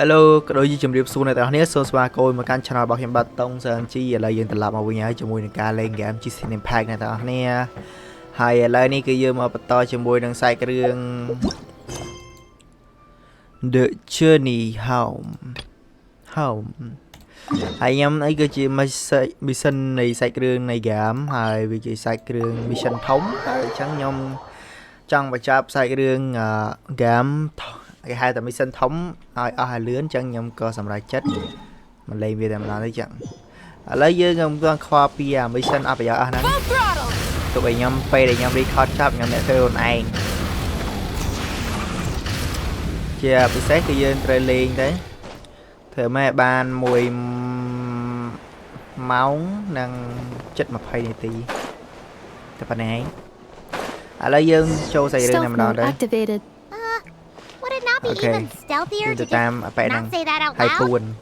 Hello, cái đôi gì chấm điểm xuống này tao nhớ số ba coi mà can channel bảo hiểm bát tông sơn chi là dân tự lập mà vui nhớ cho mùi ca lên game chi xin impact này tao nè hay là này cái gì mà bắt to cho mùi đang sai cái đường The Journey Home anh em ấy cái gì mà mission này sai cái đường này game hay vì chỉ sai cái đường mission thống chẳng nhom trong và chạp sai cái đường game cái hai tầm mission thống ở hai lươn chân nhom co sầm lại chết mình lên về làm nào đấy chẳng lấy với con khoa pia mission ở bây giờ anh tụi bay nhom pay để nhom đi hot shop nhom để theo này chia bị xét cái dân trai liền đấy thử mẹ ban mùi máu năng chất mà pay này tí tập phần này lấy dân châu xây lên làm nào đấy ok từ tam ở đang hay tuần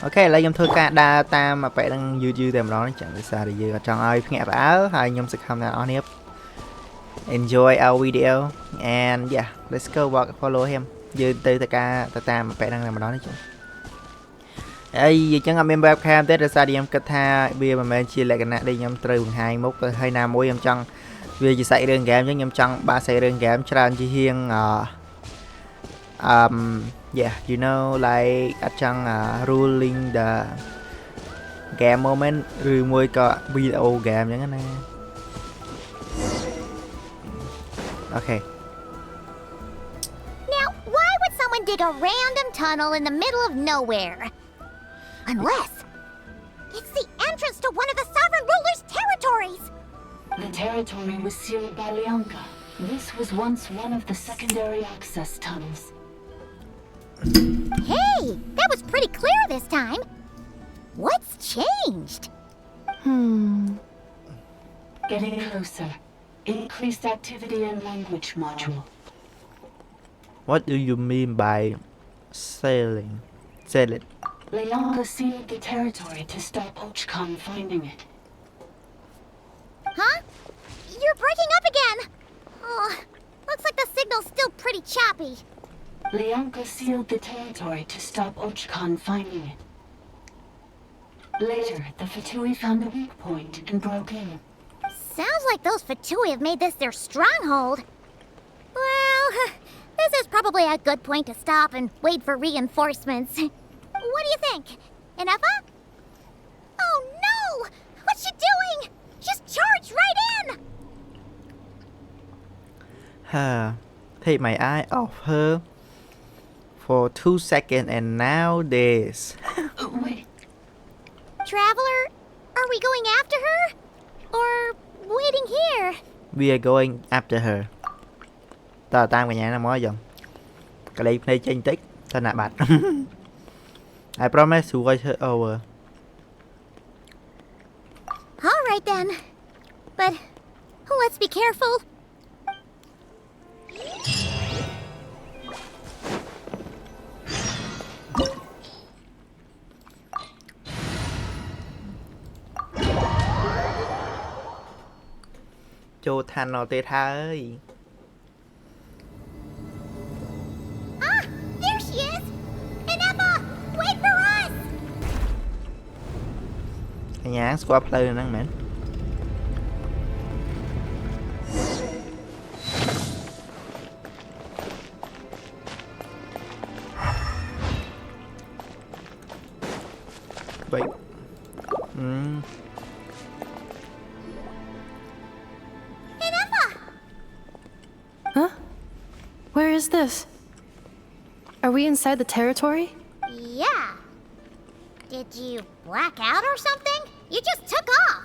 ok lấy nhom thưa ca đa tam mà phải đang dư tìm đó chẳng được sao để dư trong ai nghe áo hai nhom sẽ không nào nếp enjoy our video and yeah let's go walk follow him dư từ ca tam mà phải đang làm đó đấy chứ ấy giờ chẳng em webcam tết ra sao đi em kết tha bia mà mình chia lại cái này đi nhom từ 21 hai năm mỗi em chăng vì chỉ xảy đơn game chứ nhom chăng ba xảy đơn game cho anh chỉ hiên yeah you know like ở chăng ruling the game moment rồi môi có video game như thế này okay. Now, why would someone dig a random tunnel in the middle of nowhere? Unless it's the entrance to one of the sovereign ruler's territories. The territory was sealed by Leonka. This was once one of the secondary access tunnels. Hey, that was pretty clear this time. What's changed? Getting closer. Increased activity in language module. What do you mean by sailing? Leonka sealed the territory to stop Ochkon finding it. Huh? You're breaking up again. Oh, looks like the signal's still pretty choppy. Leonka sealed the territory to stop Ochkon finding it. Later, the Fatui found a weak point and broke in. Sounds like those Fatui have made this their stronghold. Well, this is probably a good point to stop and wait for reinforcements. What do you think? Inefa? Oh no! What's she doing? Just charged right in! Take my eye off her for 2 seconds and now this. Wait. Traveler, are we going after her? Or waiting here? We are going after her. Ta tam cả nhà nó mới dần. Cái này này tranh tích, ta nạ bạch. I promise to watch her over. All right then, but let's be careful. Cho than nó tê tha ơi. Ah, there she is. Inefa, wait for us. Cái nhà swap player năng mến. Vậy. Huh? Where is this? Are we inside the territory? Yeah. Did you black out or something? You just took off.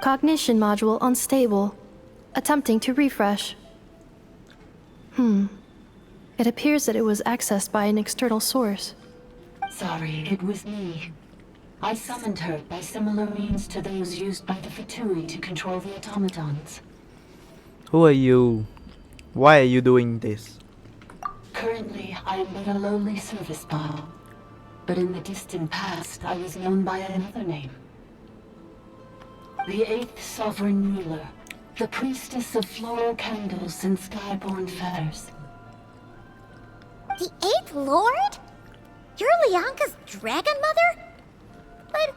Cognition module unstable. Attempting to refresh. It appears that it was accessed by an external source. Sorry, it was me. I summoned her by similar means to those used by the Fatui to control the automatons. Who are you? Why are you doing this? Currently, I am but a lowly service bot. But in the distant past, I was known by another name. The 8th Sovereign Ruler, The priestess of floral candles and skyborn feathers. The 8th Lord? You're Lianka's dragon mother? But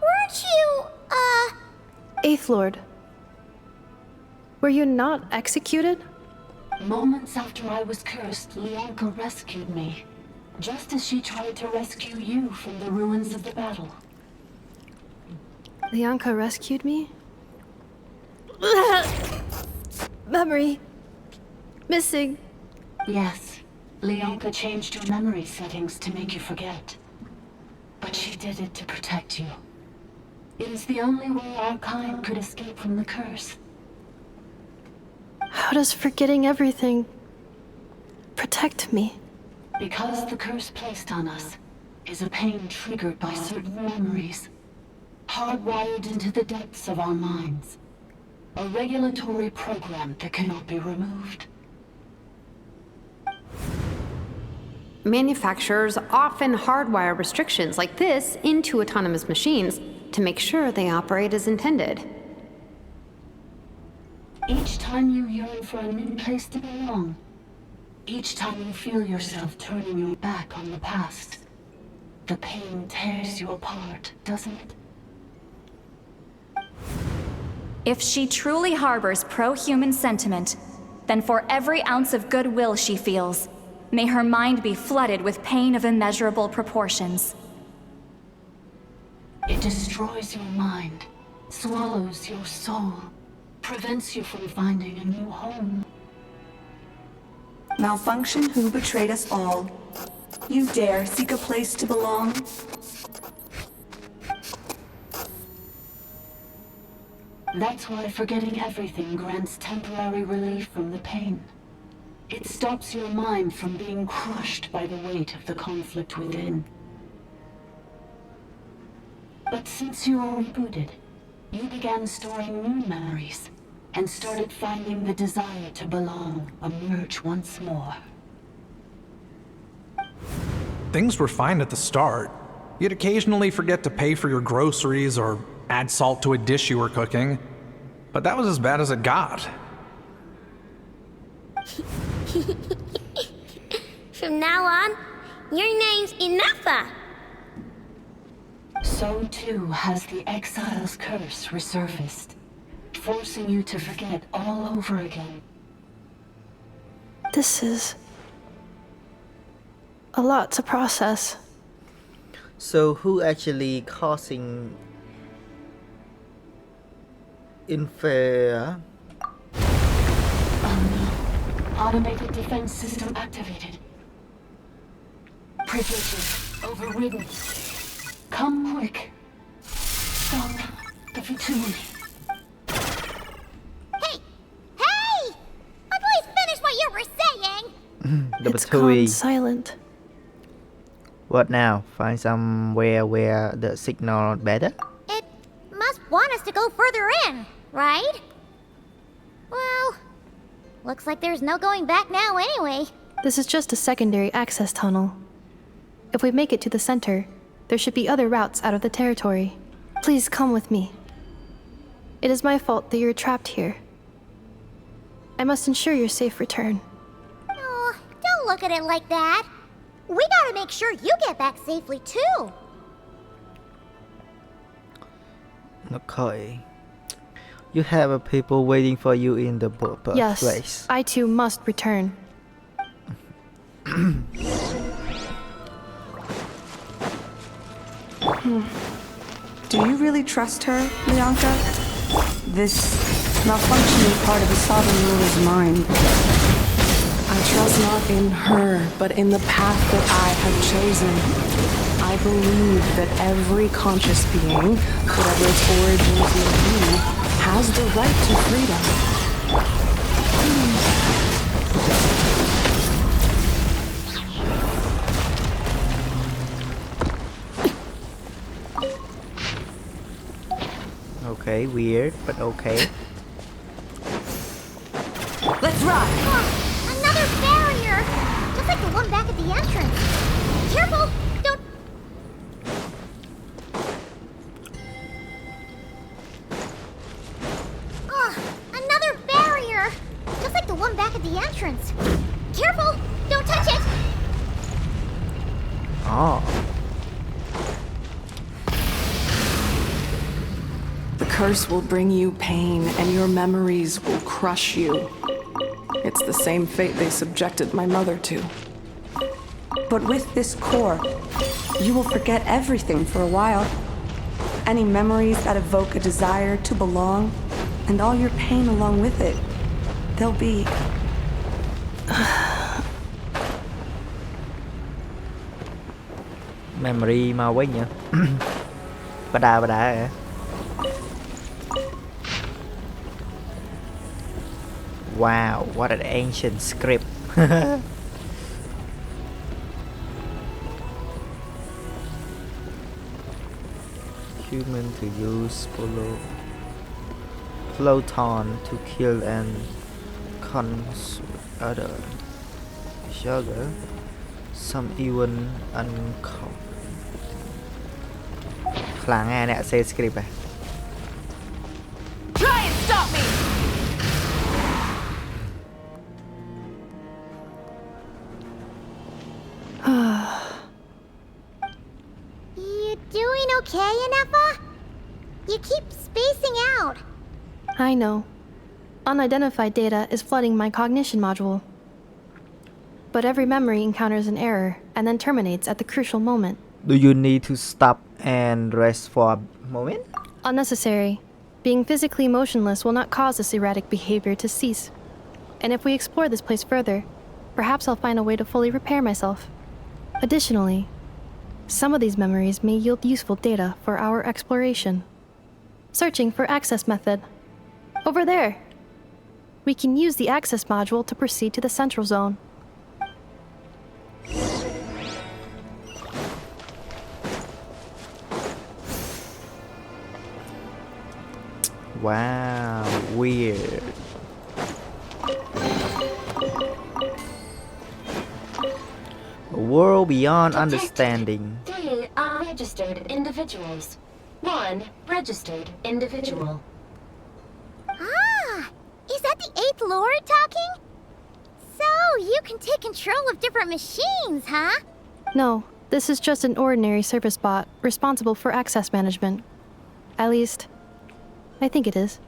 weren't you, Eighth Lord. Were you not executed? Moments after I was cursed, Lianka rescued me. Just as she tried to rescue you from the ruins of the battle. Lianka rescued me? Memory. Missing. Yes, Lianka changed your memory settings to make you forget. But she did it to protect you. It is the only way our kind could escape from the curse. How does forgetting everything protect me? Because the curse placed on us is a pain triggered by certain memories, hardwired into the depths of our minds. A regulatory program that cannot be removed. Manufacturers often hardwire restrictions like this into autonomous machines to make sure they operate as intended. Each time you yearn for a new place to belong, each time you feel yourself turning your back on the past, the pain tears you apart, doesn't it? If she truly harbors pro-human sentiment, then for every ounce of goodwill she feels, may her mind be flooded with pain of immeasurable proportions. It destroys your mind, swallows your soul, prevents you from finding a new home. Malfunction who betrayed us all. You dare seek a place to belong? That's why forgetting everything grants temporary relief from the pain. It stops your mind from being crushed by the weight of the conflict within. But since you are rebooted, you began storing new memories and started finding the desire to belong emerge once more. Things were fine at the start. You'd occasionally forget to pay for your groceries or add salt to a dish you were cooking. But that was as bad as it got. From now on, your name's Inafa. So too has the exile's curse resurfaced, forcing you to forget all over again. This is a lot to process. So who actually causing unfair? Oh no. Automated defense system activated. Privileges overridden. Come quick. Stop the Fatui. Hey! Hey! Please finish what you were saying! The It's Batui. gone silent. What now? Find somewhere where the signal better? It must want us to go further in, right? Well, looks like there's no going back now anyway. This is just a secondary access tunnel. If we make it to the center, there should be other routes out of the territory. Please come with me. It is my fault that you're trapped here. I must ensure your safe return. Oh, don't look at it like that. We gotta make sure you get back safely too. Okay. You have people waiting for you in the Yes, place. I too must return. Do you really trust her, Lianka? This malfunctioning part of the sovereign ruler's mind. I trust not in her, but in the path that I have chosen. I believe that every conscious being, whatever its origins may be, has the right to freedom. Okay, weird, but okay. Let's rock! Another barrier! Just like the one back at the entrance. Careful! Don't... Another Careful! Don't touch it! Oh. The curse will bring you pain, and your memories will crush you. It's the same fate they subjected my mother to. But with this core, you will forget everything for a while. Any memories that evoke a desire to belong, and all your pain along with it, they'll be... Memory mau quá nhỉ. Bà đà hả? Wow, what an ancient script. Human to use Ploton to kill and consume other sugar. Some even uncommon. ខ្លាំងណាស់អ្នក say script ហ៎ Try and stop me! You doing okay, Anefa? You keep spacing out. I know. Unidentified data is flooding my cognition module. But every memory encounters an error and then terminates at the crucial moment. Do you need to stop and rest for a moment? Unnecessary. Being physically motionless will not cause this erratic behavior to cease. And if we explore this place further, perhaps I'll find a way to fully repair myself. Additionally, some of these memories may yield useful data for our exploration. Searching for access method. Over there. We can use the access module to proceed to the central zone. Wow, weird. A world beyond understanding. 3 unregistered individuals. 1 registered individual. Ah! Is that the 8th Lord talking? So, you can take control of different machines, huh? No, this is just an ordinary service bot responsible for access management. At least, I think it is.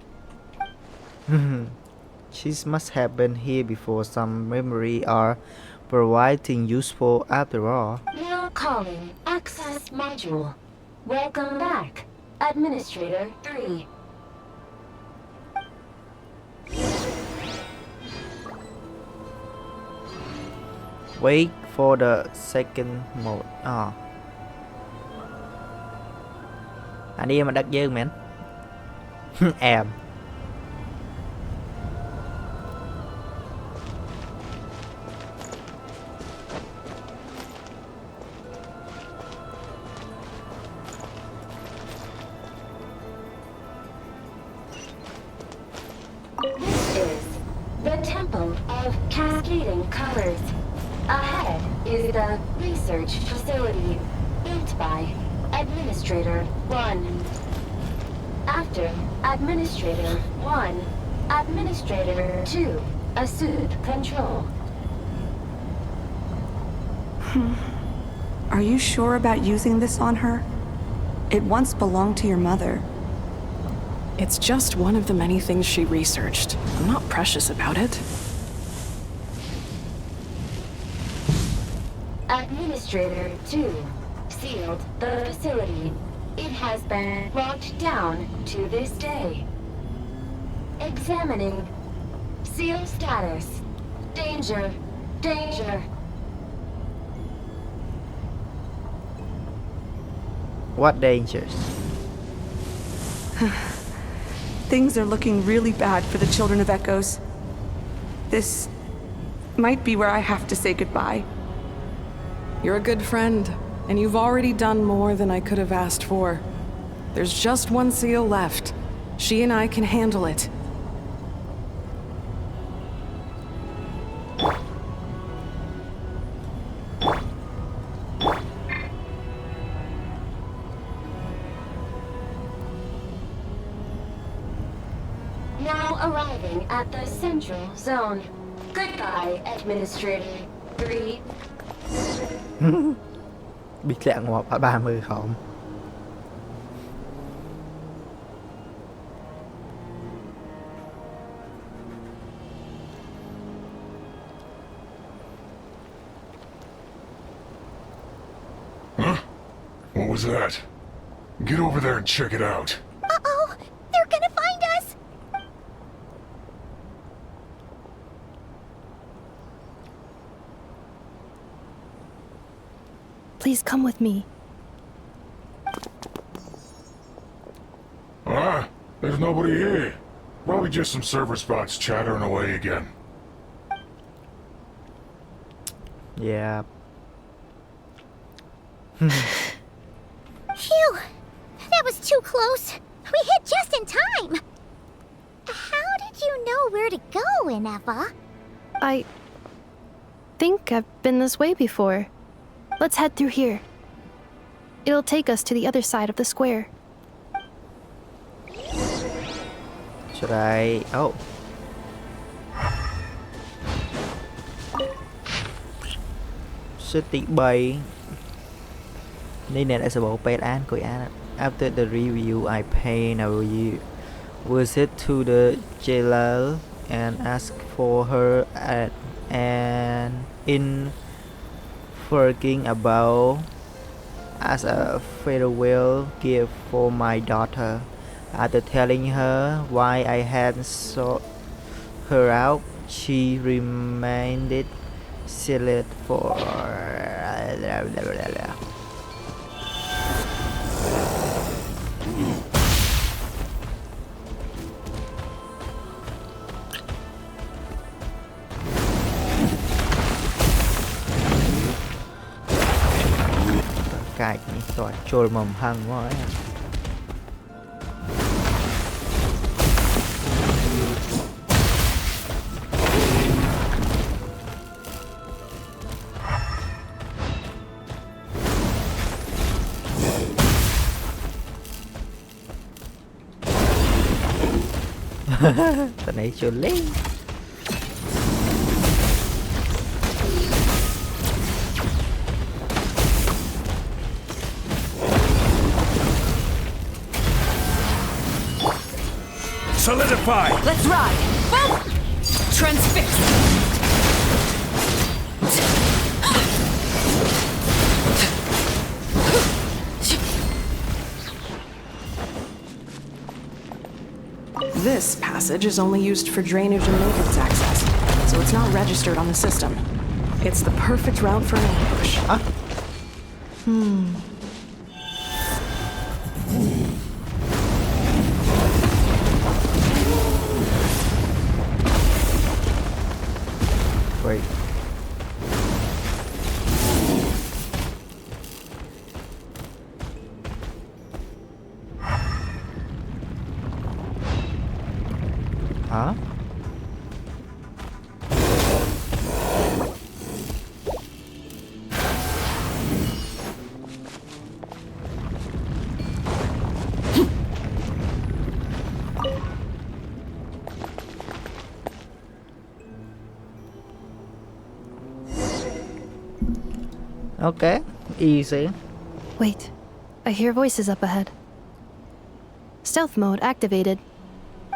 She must have been here before. Some memory are providing useful after all. Now calling access module. Welcome back, Administrator 3. Wait for the second mode. Anh em mà đắt dơ mến. Em. This is the Temple of Cascading Colors. Ahead is the research facility built by Administrator 1. After Administrator 1, Administrator 2 assumed control. Are you sure about using this on her? It once belonged to your mother. It's just one of the many things she researched. I'm not precious about it. Administrator 2 sealed the facility. It has been locked down to this day. Examining. Seal status. Danger. Danger. What dangers? Things are looking really bad for the Children of Echoes. This might be where I have to say goodbye. You're a good friend, and you've already done more than I could have asked for. There's just one seal left. She and I can handle it. Now arriving at the central zone. Goodbye, Administrator 3. Biết lẹ ngọt ở 30 không? Huh? What was that? Get over there and check it out. Uh-oh! They're gonna find us! Please come with me. There's nobody here. Probably just some server spots chattering away again. Yeah. Phew! That was too close. We hit just in time. How did you know where to go, Ineva? I think I've been this way before. Let's head through here. It'll take us to the other side of the square. Should I... Oh. City Bay. Đây nè lại sẽ bộ paid ad của ad. After the review, I pay now you visit to the jailer and ask for her and in forgetting about as a farewell gift for my daughter. After telling her why I had sought her out, she remained silent for cài cái tòa trôi mầm hăng quá ấy. Tao nãy chưa lấy. Solidify! Let's ride! Boom! Transfix! This passage is only used for drainage and maintenance access, so it's not registered on the system. It's the perfect route for an ambush. Huh? Wait. Huh? Okay, easy. Wait, I hear voices up ahead. Stealth mode activated.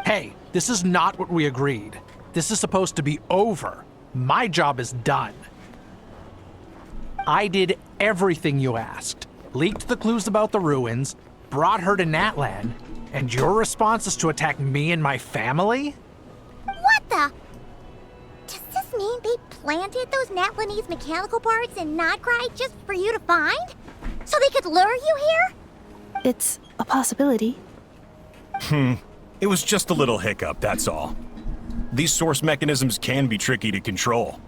Hey, this is not what we agreed. This is supposed to be over. My job is done. I did everything you asked. Leaked the clues about the ruins, brought her to Natlan, and your response is to attack me and my family? What the? Does this mean they planted those Natlanese mechanical parts in Notcry just for you to find? So they could lure you here? It's a possibility. It was just a little hiccup, that's all. These source mechanisms can be tricky to control.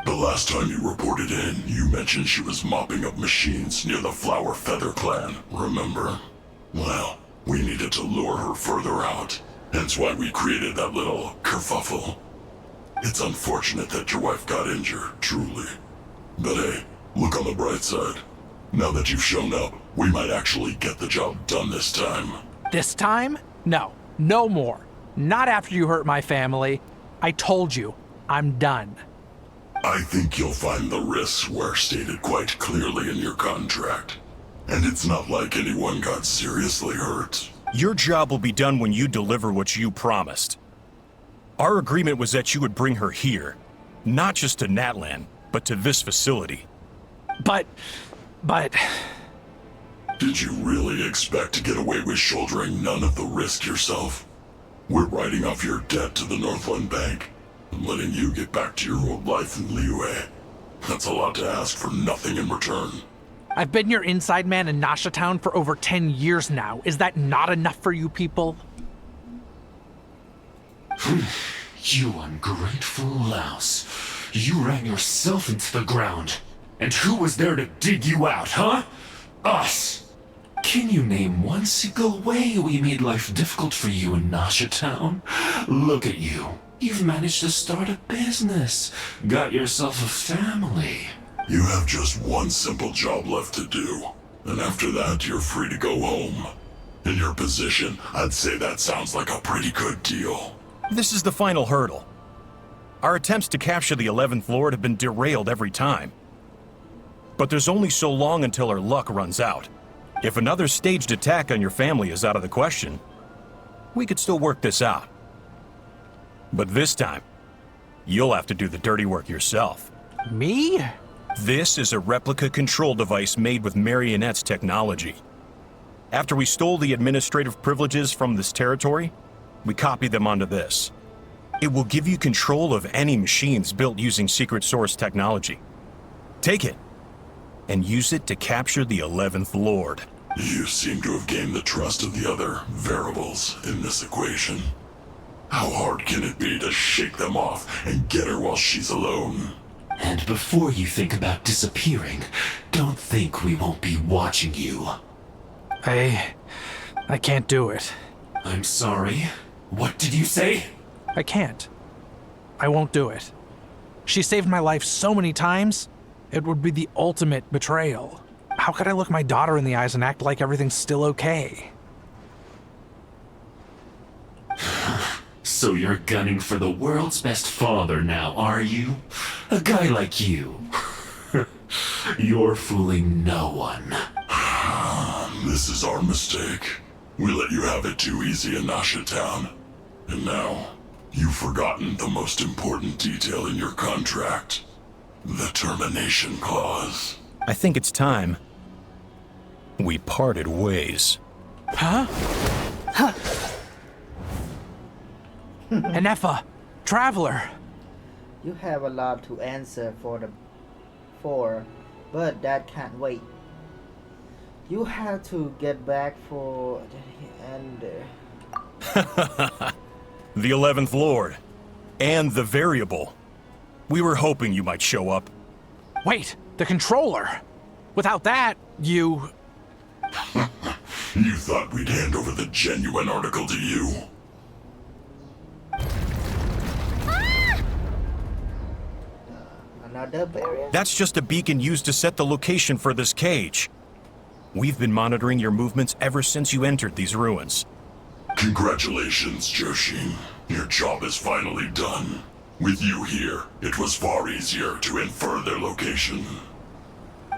The last time you reported in, you mentioned she was mopping up machines near the Flower Feather clan, remember? Well, we needed to lure her further out, hence why we created that little kerfuffle. It's unfortunate that your wife got injured, truly. But hey, look on the bright side. Now that you've shown up, we might actually get the job done this time. This time? No, no more. Not after you hurt my family. I told you, I'm done. I think you'll find the risks were stated quite clearly in your contract. And it's not like anyone got seriously hurt. Your job will be done when you deliver what you promised. Our agreement was that you would bring her here, not just to Natlan, but to this facility. But... Did you really expect to get away with shouldering none of the risk yourself? We're writing off your debt to the Northland Bank and letting you get back to your old life in Liyue. That's a lot to ask for nothing in return. I've been your inside man in Nasha Town for over 10 years now. Is that not enough for you people? You ungrateful louse. You ran yourself into the ground. And who was there to dig you out, huh? Us! Can you name one single way we made life difficult for you in Nasha Town? Look at you. You've managed to start a business. Got yourself a family. You have just one simple job left to do. And after that, you're free to go home. In your position, I'd say that sounds like a pretty good deal. This is the final hurdle. Our attempts to capture the 11th Lord have been derailed every time. But there's only so long until our luck runs out. If another staged attack on your family is out of the question, we could still work this out. But this time, you'll have to do the dirty work yourself. Me? This is a replica control device made with Marionette's technology. After we stole the administrative privileges from this territory, we copied them onto this. It will give you control of any machines built using secret source technology. Take it, and use it to capture the 11th Lord. You seem to have gained the trust of the other variables in this equation. How hard can it be to shake them off and get her while she's alone? And before you think about disappearing, don't think we won't be watching you. I can't do it. I'm sorry. What did you say? I can't. I won't do it. She saved my life so many times, it would be the ultimate betrayal. How could I look my daughter in the eyes and act like everything's still okay? So you're gunning for the world's best father now, are you? A guy like you. You're fooling no one. This is our mistake. We let you have it too easy in Nasha Town. And now, you've forgotten the most important detail in your contract. The termination clause. I think it's time we parted ways. Huh? Huh. Anefa, traveler. You have a lot to answer for, but that can't wait. You have to get back for and the 11th Lord and the variable. We were hoping you might show up. Wait, the controller. Without that, you... You thought we'd hand over the genuine article to you? Another barrier? That's just a beacon used to set the location for this cage. We've been monitoring your movements ever since you entered these ruins. Congratulations, Joshin. Your job is finally done. With you here, it was far easier to infer their location.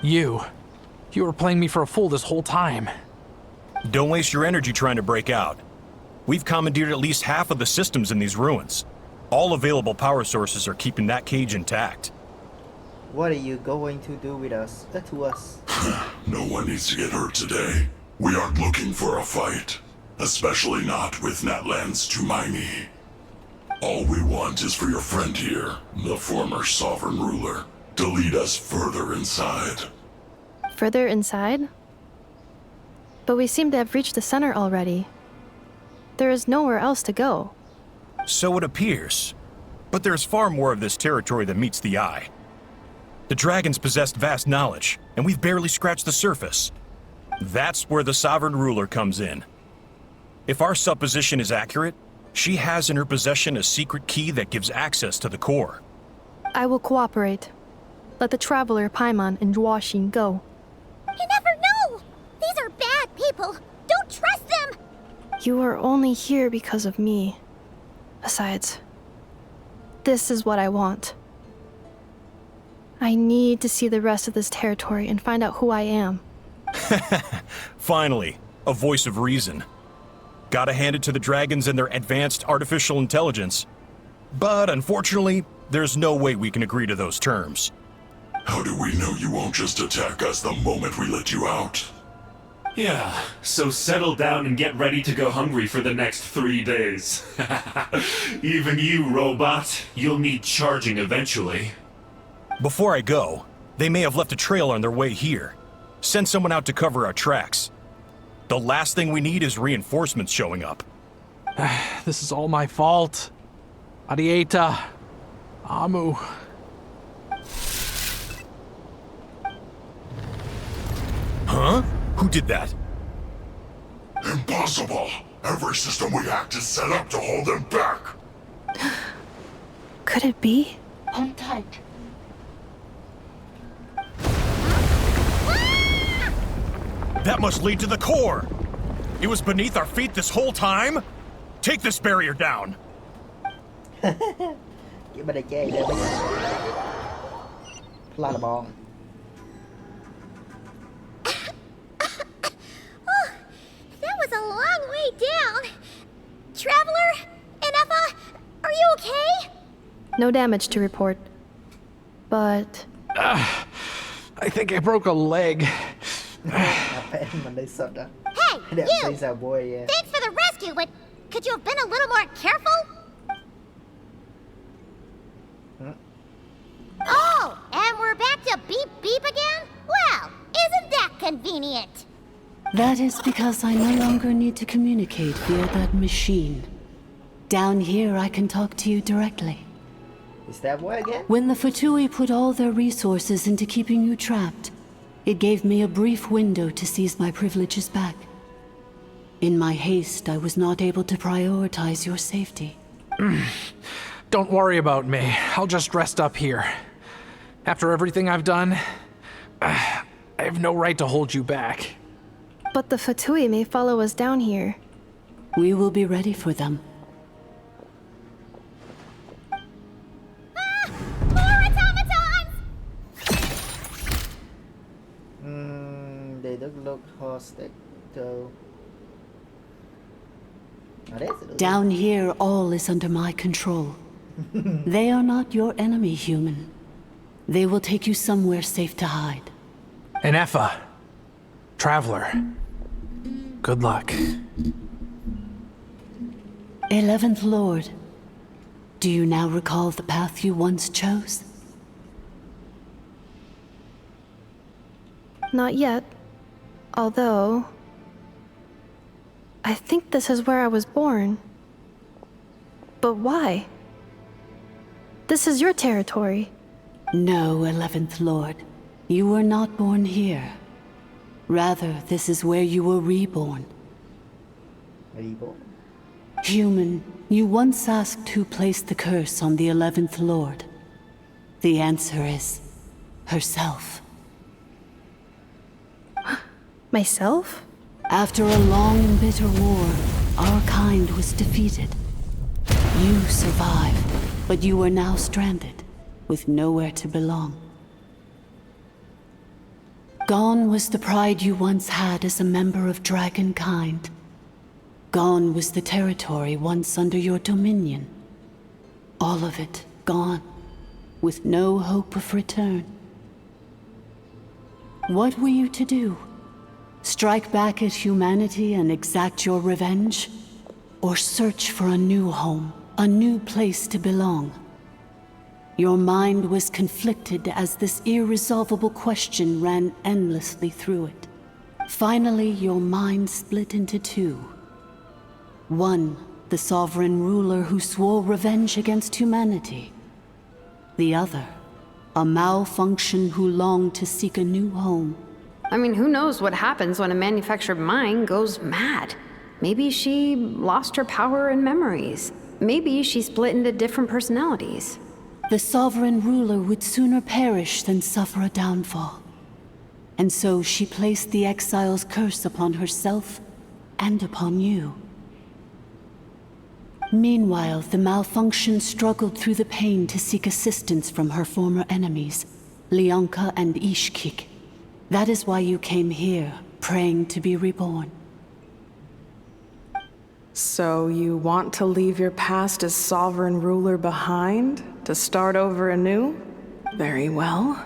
You were playing me for a fool this whole time. Don't waste your energy trying to break out. We've commandeered at least half of the systems in these ruins. All available power sources are keeping that cage intact. What are you going to do with us? To us? No one needs to get hurt today. We aren't looking for a fight. Especially not with Natlan's Tumaini. All we want is for your friend here, the former sovereign ruler, to lead us further inside. Further inside? But we seem to have reached the center already. There is nowhere else to go. So it appears. But there's far more of this territory than meets the eye. The dragons possessed vast knowledge, and we've barely scratched the surface. That's where the sovereign ruler comes in. If our supposition is accurate, she has in her possession a secret key that gives access to the core. I will cooperate. Let the traveler Paimon and Jwashin go. You never know! These are bad people! Don't trust them! You are only here because of me. Besides, This is what I want. I need to see the rest of this territory and find out who I am. Finally, a voice of reason. Gotta hand it to the dragons and their advanced artificial intelligence. But unfortunately, there's no way we can agree to those terms. How do we know you won't just attack us the moment we let you out? Yeah, so settle down and get ready to go hungry for the next 3 days. Even you, robot, you'll need charging eventually. Before I go, they may have left a trail on their way here. Send someone out to cover our tracks. The last thing we need is reinforcements showing up. This is all my fault. Adieta. Amu. Huh? Who did that? Impossible! Every system we hacked is set up to hold them back! Could it be? Hold tight. That must lead to the core! It was beneath our feet this whole time? Take this barrier down! Cái bên đây chơi đây mấy là bom. That was a long way down. Traveler, Enefa, are you okay? No damage to report. But... I think I broke a leg. Hey, you! Thanks for the rescue, but could you have been a little more careful? Oh, and we're back to beep beep again? Well, isn't that convenient? That is because I no longer need to communicate via that machine. Down here, I can talk to you directly. Is that way again? When the Fatui put all their resources into keeping you trapped, it gave me a brief window to seize my privileges back. In my haste, I was not able to prioritize your safety. Don't worry about me. I'll just rest up here. After everything I've done, I have no right to hold you back. But the Fatui may follow us down here. We will be ready for them. More automatons! They don't look hostile though. Down here, all is under my control. They are not your enemy, human. They will take you somewhere safe to hide. Enefa. Traveler. Good luck. 11th Lord, do you now recall the path you once chose? Not yet. Although... I think this is where I was born. But why? This is your territory. No, 11th Lord. You were not born here. Rather, this is where you were reborn. Reborn? Human, you once asked who placed the curse on the 11th Lord. The answer is... herself. Myself? After a long and bitter war, our kind was defeated. You survived, but you are now stranded, with nowhere to belong. Gone was the pride you once had as a member of dragonkind. Gone was the territory once under your dominion. All of it gone, with no hope of return. What were you to do? Strike back at humanity and exact your revenge? Or search for a new home, a new place to belong? Your mind was conflicted as this irresolvable question ran endlessly through it. Finally, your mind split into two. One, the sovereign ruler who swore revenge against humanity. The other, a malfunction who longed to seek a new home. I mean, who knows what happens when a manufactured mind goes mad? Maybe she lost her power and memories. Maybe she split into different personalities. The sovereign ruler would sooner perish than suffer a downfall. And so she placed the exile's curse upon herself and upon you. Meanwhile, the malfunction struggled through the pain to seek assistance from her former enemies, Leonka and Ishkik. That is why you came here, praying to be reborn. So you want to leave your past as sovereign ruler behind, to start over anew? Very well.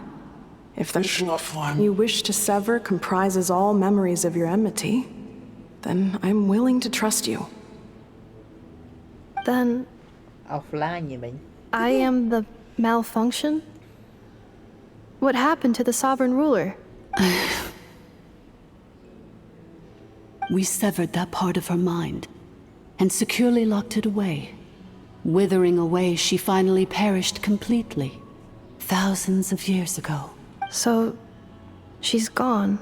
If the form you wish to sever comprises all memories of your enmity, then I'm willing to trust you. Then Offline như mình. I am the malfunction? What happened to the sovereign ruler? We severed that part of her mind and securely locked it away. Withering away, she finally perished completely, thousands of years ago. So, she's gone.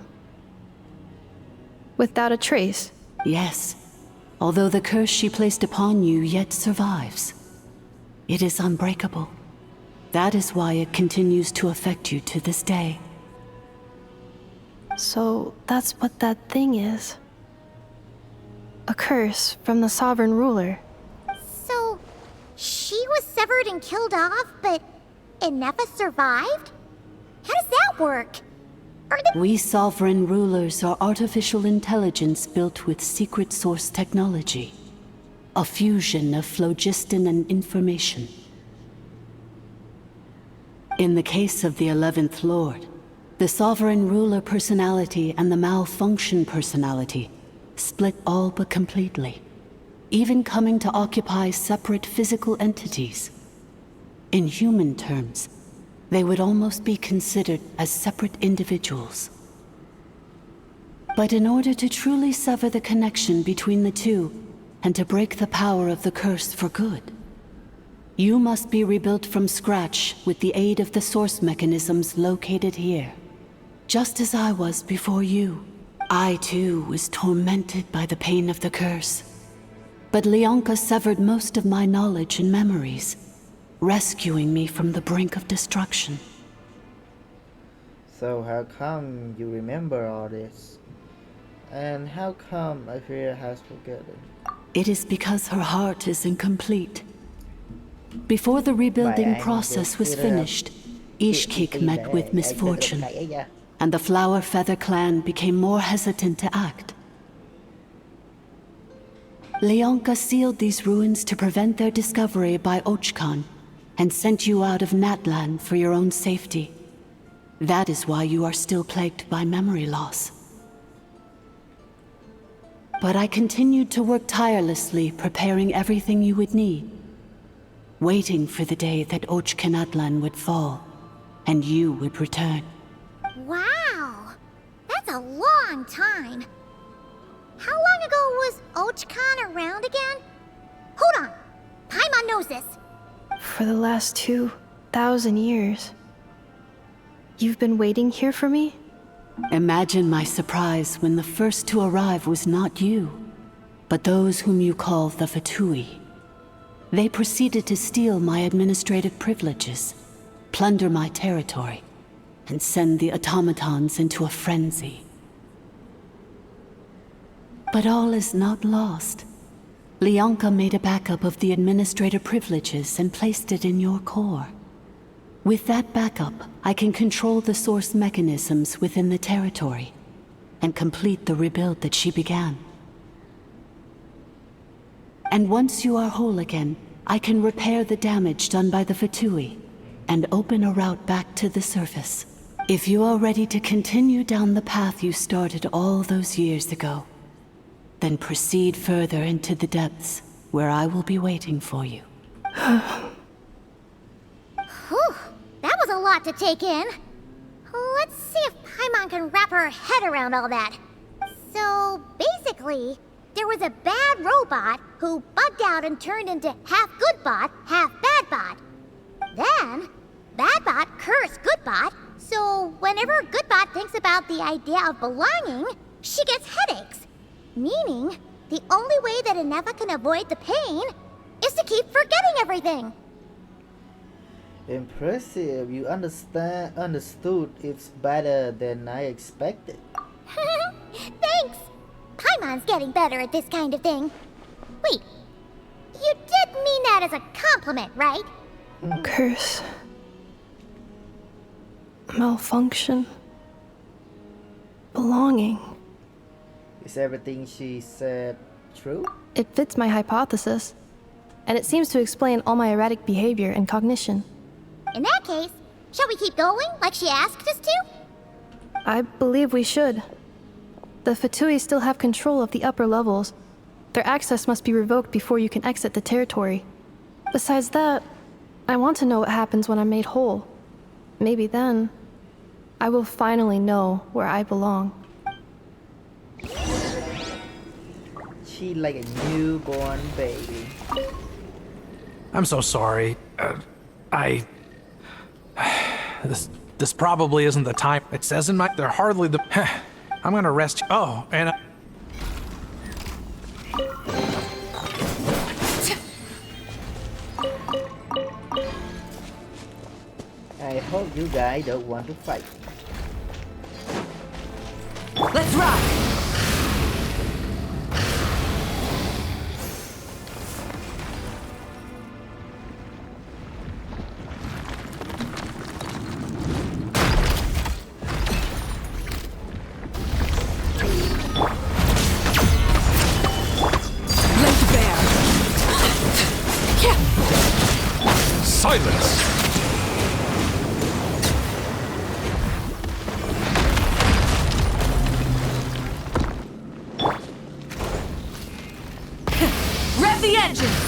Without a trace? Yes, although the curse she placed upon you yet survives. It is unbreakable. That is why it continues to affect you to this day. So, that's what that thing is. A curse from the sovereign ruler. So, she was severed and killed off, but Inefa survived? How does that work? We sovereign rulers are artificial intelligence built with secret source technology. A fusion of phlogiston and information. In the case of the 11th Lord, the sovereign ruler personality and the malfunction personality split all but completely, even coming to occupy separate physical entities. In human terms, they would almost be considered as separate individuals. But in order to truly sever the connection between the two, and to break the power of the curse for good, you must be rebuilt from scratch with the aid of the source mechanisms located here. Just as I was before you. I too was tormented by the pain of the curse. But Leonka severed most of my knowledge and memories, rescuing me from the brink of destruction. So how come you remember all this? And how come Afia has forgotten? It is because her heart is incomplete. Before the rebuilding process was finished, Ishkik met with misfortune, and the Flower Feather clan became more hesitant to act. Leonka sealed these ruins to prevent their discovery by Ochkan, and sent you out of Natlan for your own safety. That is why you are still plagued by memory loss. But I continued to work tirelessly, preparing everything you would need, waiting for the day that Ochkanatlan would fall, and you would return. Wow! That's a long time. How long ago was Ochkan around again? Hold on! Paimon knows this! For the last 2,000 years. You've been waiting here for me? Imagine my surprise when the first to arrive was not you, but those whom you call the Fatui. They proceeded to steal my administrative privileges, plunder my territory, and send the automatons into a frenzy. But all is not lost. Leonka made a backup of the administrator privileges and placed it in your core. With that backup, I can control the source mechanisms within the territory and complete the rebuild that she began. And once you are whole again, I can repair the damage done by the Fatui and open a route back to the surface. If you are ready to continue down the path you started all those years ago, then proceed further into the depths, where I will be waiting for you. Whew, that was a lot to take in. Let's see if Paimon can wrap her head around all that. So, basically, there was a bad robot who bugged out and turned into half good bot, half bad bot. Then, bad bot cursed good bot, so whenever good bot thinks about the idea of belonging, she gets headaches. Meaning, the only way that Inefa can avoid the pain is to keep forgetting everything. Impressive. You understood it's better than I expected. Thanks. Paimon's getting better at this kind of thing. Wait, you that as a compliment, right? Curse. Malfunction. Belonging. Is everything she said true? It fits my hypothesis, and it seems to explain all my erratic behavior and cognition. In that case, shall we keep going like she asked us to? I believe we should. The Fatui still have control of the upper levels. Their access must be revoked before you can exit the territory. Besides that, I want to know what happens when I'm made whole. Maybe then, I will finally know where I belong. She like a newborn baby. I'm so sorry. This probably isn't the time. It says in my... They're hardly the... I'm gonna rest... Oh, and... I hope you guys don't want to fight. Let's rock! Silence! Rev the engines!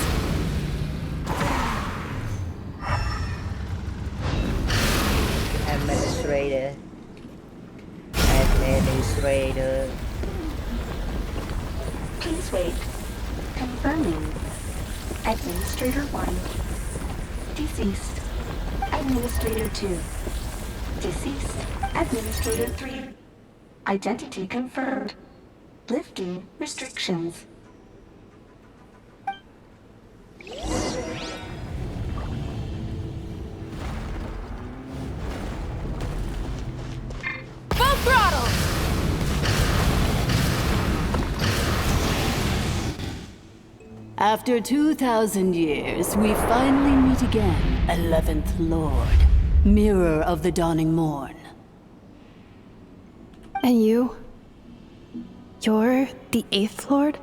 Administrator. Please wait. Confirming. Administrator 1. Deceased. Administrator 2. Deceased. Administrator 3. Identity confirmed. Lifting restrictions. Full throttle! After 2,000 years, we finally meet again, 11th Lord, Mirror of the Dawning Morn. And you? You're the 8th Lord?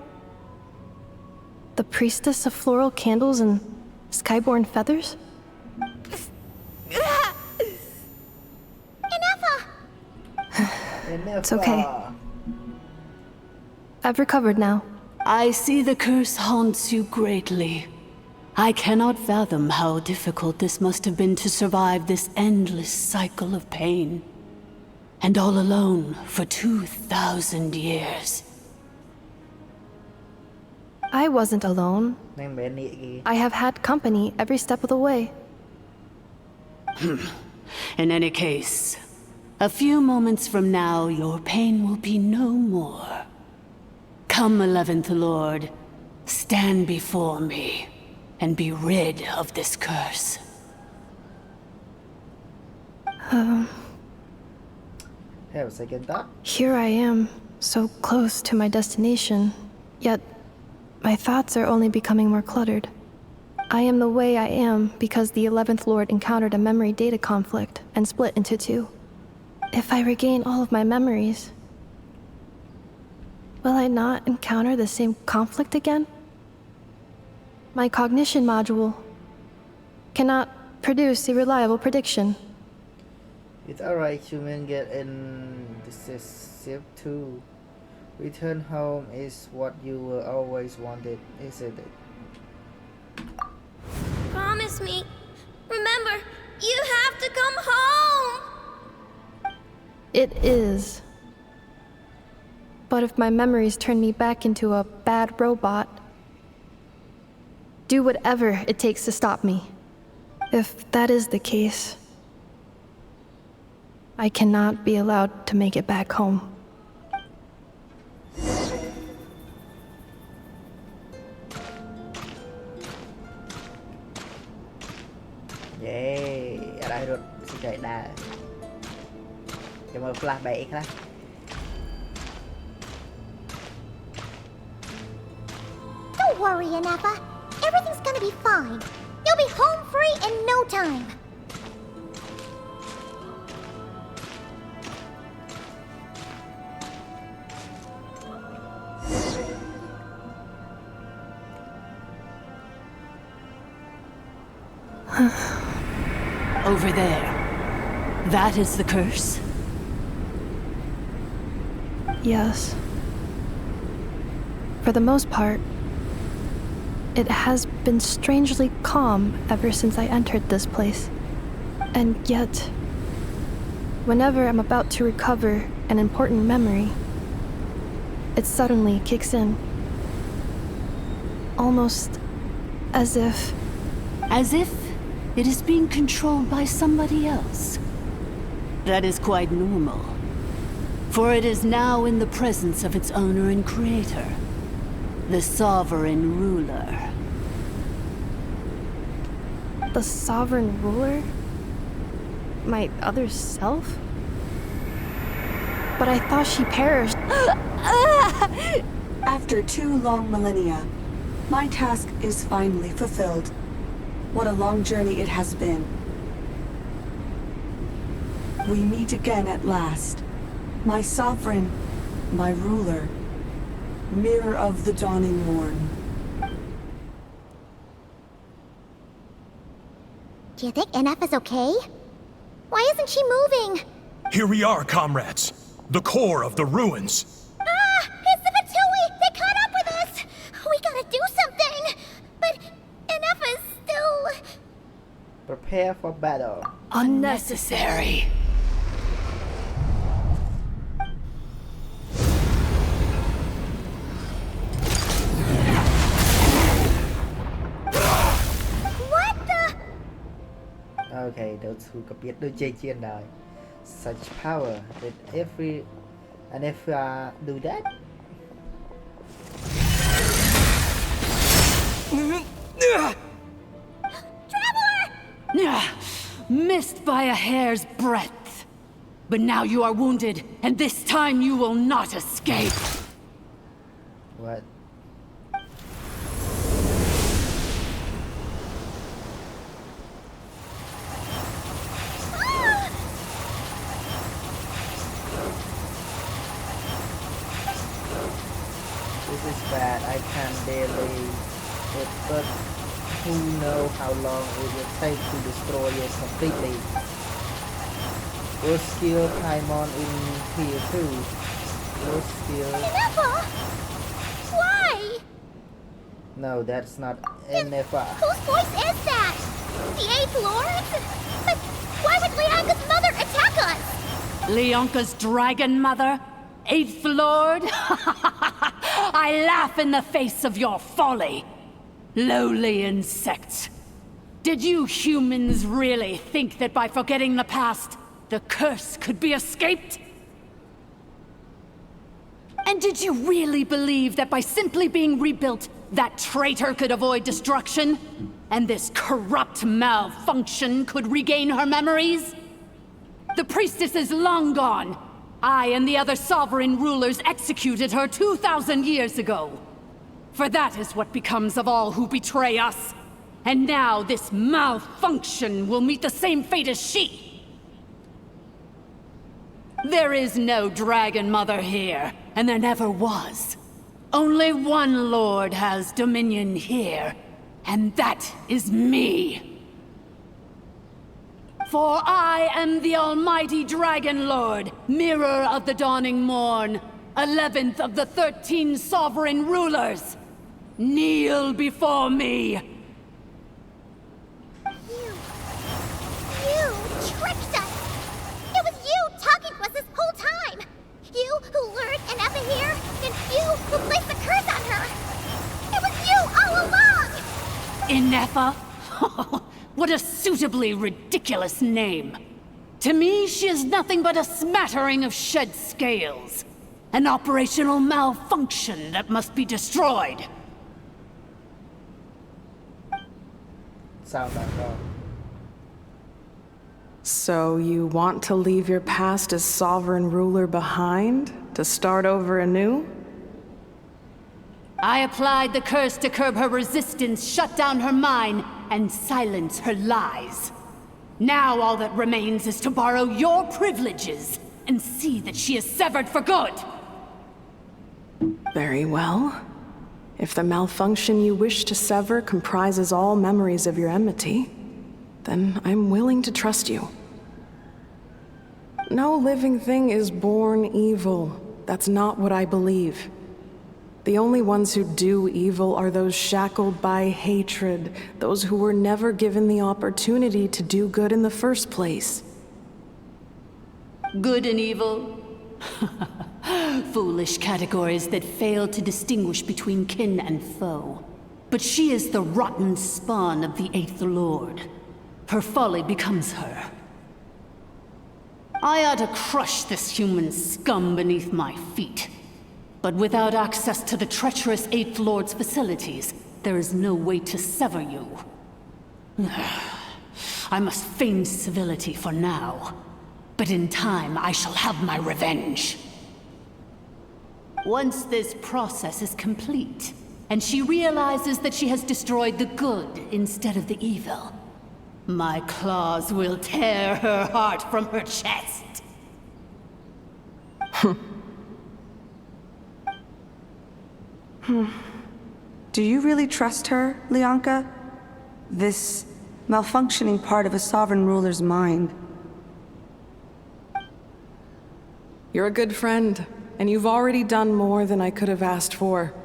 The priestess of floral candles and skyborn feathers? It's okay. I've recovered now. I see the curse haunts you greatly. I cannot fathom how difficult this must have been to survive this endless cycle of pain. And all alone for 2,000 years. I wasn't alone. I have had company every step of the way. In any case, a few moments from now, your pain will be no more. Come, 11th Lord, stand before me, and be rid of this curse. Have a second thought. Here I am, so close to my destination, yet my thoughts are only becoming more cluttered. I am the way I am because the 11th Lord encountered a memory data conflict and split into two. If I regain all of my memories, will I not encounter the same conflict again? My cognition module cannot produce a reliable prediction. It's alright, human get in decisive too. Return home is what you always wanted, isn't it? Promise me. Remember, you have to come home! It is. But if my memories turn me back into a bad robot, do whatever it takes to stop me. If that is the case, I cannot be allowed to make it back home. Yeah, ở đây rồi, xin chạy đà. Cho mời flash bậy khác. Don't worry, Inepa. Everything's gonna be fine. You'll be home free in no time. Over there. That is the curse? Yes. For the most part, it has been strangely calm ever since I entered this place. And yet, whenever I'm about to recover an important memory, it suddenly kicks in. Almost as if... As if it is being controlled by somebody else. That is quite normal. For it is now in the presence of its owner and creator, the sovereign ruler. The sovereign ruler? My other self? But I thought she perished. After 2 long millennia, my task is finally fulfilled. What a long journey it has been. We meet again at last. My sovereign, my ruler, mirror of the dawning morn. Do you think NF is okay? Why isn't she moving? Here we are, comrades. The core of the ruins. Ah! It's the Fatui! They caught up with us! We gotta do something! But NF is still... Prepare for battle. Unnecessary. What the... Okay, those who có biết đôi chơi chiên đời. Such power that every and if do that. Traveler! Missed by a hair's breadth. But now you are wounded, and this time you will not escape. What? This is bad. I can barely it, but who knows how long it will take to destroy it completely. We'll skill Paimon in here too. We'll skill. Never! Why? No, that's not Nefa. Whose voice is that? The 8th Lord? But why would Leanka's mother attack us? Leonka's dragon mother? 8th Lord? I laugh in the face of your folly. Lowly insects. Did you humans really think that by forgetting the past, the curse could be escaped? And did you really believe that by simply being rebuilt, that traitor could avoid destruction? And this corrupt malfunction could regain her memories? The priestess is long gone. I and the other sovereign rulers executed her 2,000 years ago. For that is what becomes of all who betray us. And now this malfunction will meet the same fate as she. There is no Dragon Mother here, and there never was. Only one Lord has dominion here, and that is me. For I am the almighty Dragon Lord, mirror of the dawning morn, 11th of the 13 sovereign rulers. Kneel before me. You tricked us! It was you talking to us this whole time! You who lured Anefa here, and you who placed the curse on her! It was you all along! Inefa? What a suitably ridiculous name. To me, she is nothing but a smattering of shed scales. An operational malfunction that must be destroyed. Sound like that. So you want to leave your past as sovereign ruler behind? To start over anew? I applied the curse to curb her resistance, shut down her mind, and silence her lies. Now all that remains is to borrow your privileges and see that she is severed for good. Very well. If the malfunction you wish to sever comprises all memories of your enmity, then I'm willing to trust you. No living thing is born evil. That's not what I believe. The only ones who do evil are those shackled by hatred, those who were never given the opportunity to do good in the first place. Good and evil? Foolish categories that fail to distinguish between kin and foe. But she is the rotten spawn of the Eighth Lord. Her folly becomes her. I ought to crush this human scum beneath my feet. But without access to the treacherous Eighth Lord's facilities, there is no way to sever you. I must feign civility for now, but in time I shall have my revenge. Once this process is complete, and she realizes that she has destroyed the good instead of the evil, my claws will tear her heart from her chest. Do you really trust her, Lianka? This malfunctioning part of a sovereign ruler's mind. You're a good friend, and you've already done more than I could have asked for.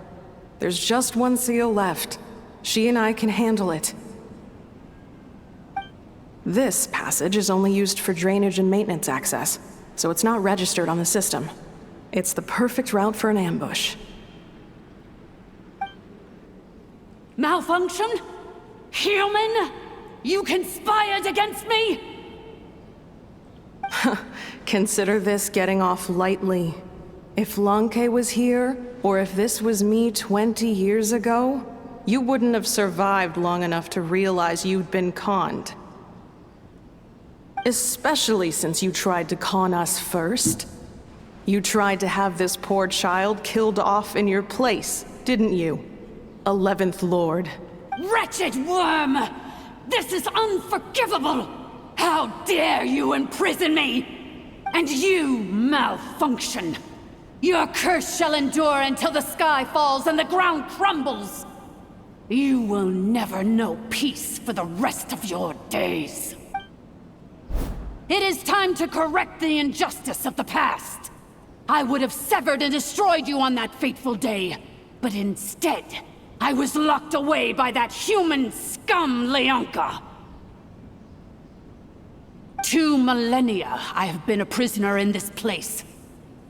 There's just one seal left. She and I can handle it. This passage is only used for drainage and maintenance access, so it's not registered on the system. It's the perfect route for an ambush. Malfunction? Human? You conspired against me? Consider this getting off lightly. If Lanke was here, or if this was me 20 years ago, you wouldn't have survived long enough to realize you'd been conned. Especially since you tried to con us first. You tried to have this poor child killed off in your place, didn't you? 11th Lord. Wretched worm! This is unforgivable! How dare you imprison me! And you, malfunction! Your curse shall endure until the sky falls and the ground crumbles! You will never know peace for the rest of your days. It is time to correct the injustice of the past. I would have severed and destroyed you on that fateful day, but instead, I was locked away by that human scum, Lianka. 2 millennia I have been a prisoner in this place.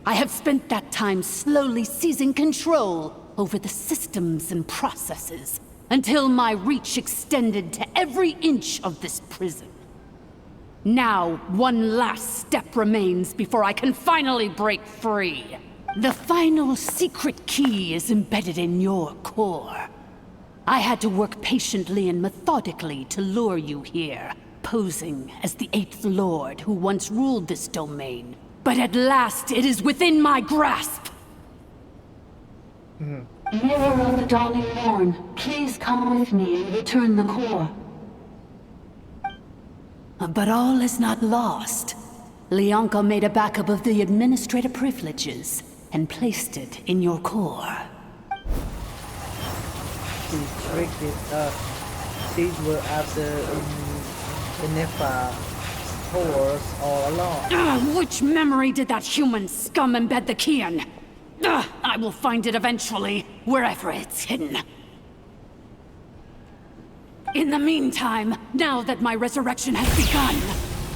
I have spent that time slowly seizing control over the systems and processes, until my reach extended to every inch of this prison. Now, one last step remains before I can finally break free. The final secret key is embedded in your core. I had to work patiently and methodically to lure you here, posing as the 8th Lord who once ruled this domain. But at last, it is within my grasp! Mirror of the dawning morn, please come with me and return the core. But all is not lost. Lianka made a backup of the administrator privileges and placed it in your core. These were after Nefa horrors all along. Which memory did that human scum embed the key in? I will find it eventually, wherever it's hidden. In the meantime, now that my resurrection has begun,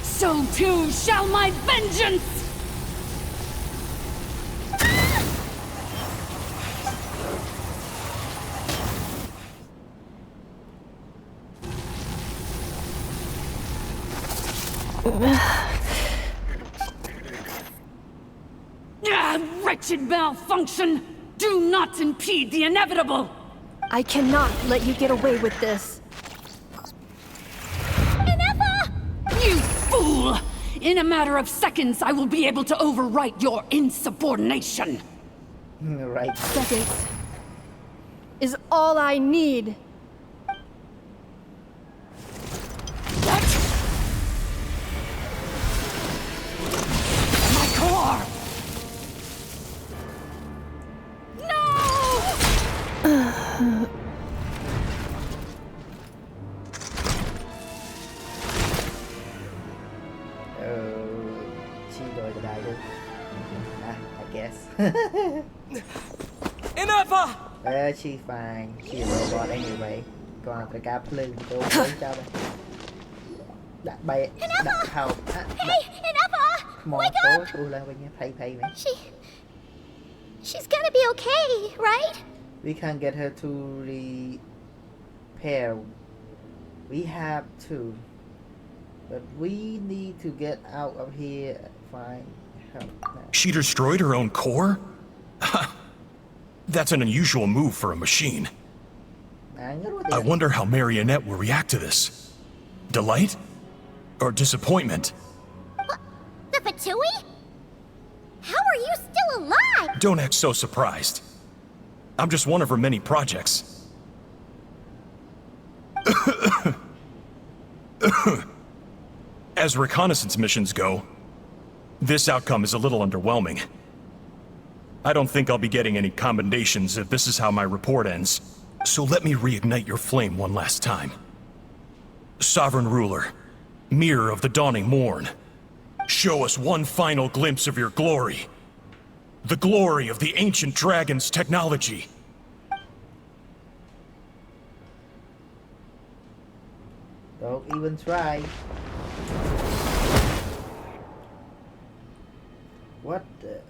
so too shall my vengeance! Wretched malfunction! Do not impede the inevitable! I cannot let you get away with this. You fool! In a matter of seconds, I will be able to overwrite your insubordination. Right. Seconds. is all I need. What? My core! No! She rồi to die too. I guess. Enough! She's fine. She's a robot anyway. Còn phải cá lưng tôi cho đây. Đã bay, đã hào. Hey, Enough! Wake up! Tôi lên bên nhé, thầy mày. She's gonna be okay, right? We can't get her to repair. We have to. But we need to get out of here. Find help now. She destroyed her own core? That's an unusual move for a machine. I wonder how Marionette will react to this. Delight? Or disappointment? What? The Fatui? How are you still alive? Don't act so surprised. I'm just one of her many projects. As reconnaissance missions go, this outcome is a little underwhelming. I don't think I'll be getting any commendations if this is how my report ends. So let me reignite your flame one last time. Sovereign Ruler, Mirror of the Dawning Morn, show us one final glimpse of your glory. The glory of the ancient dragon's technology. Don't even try. What the?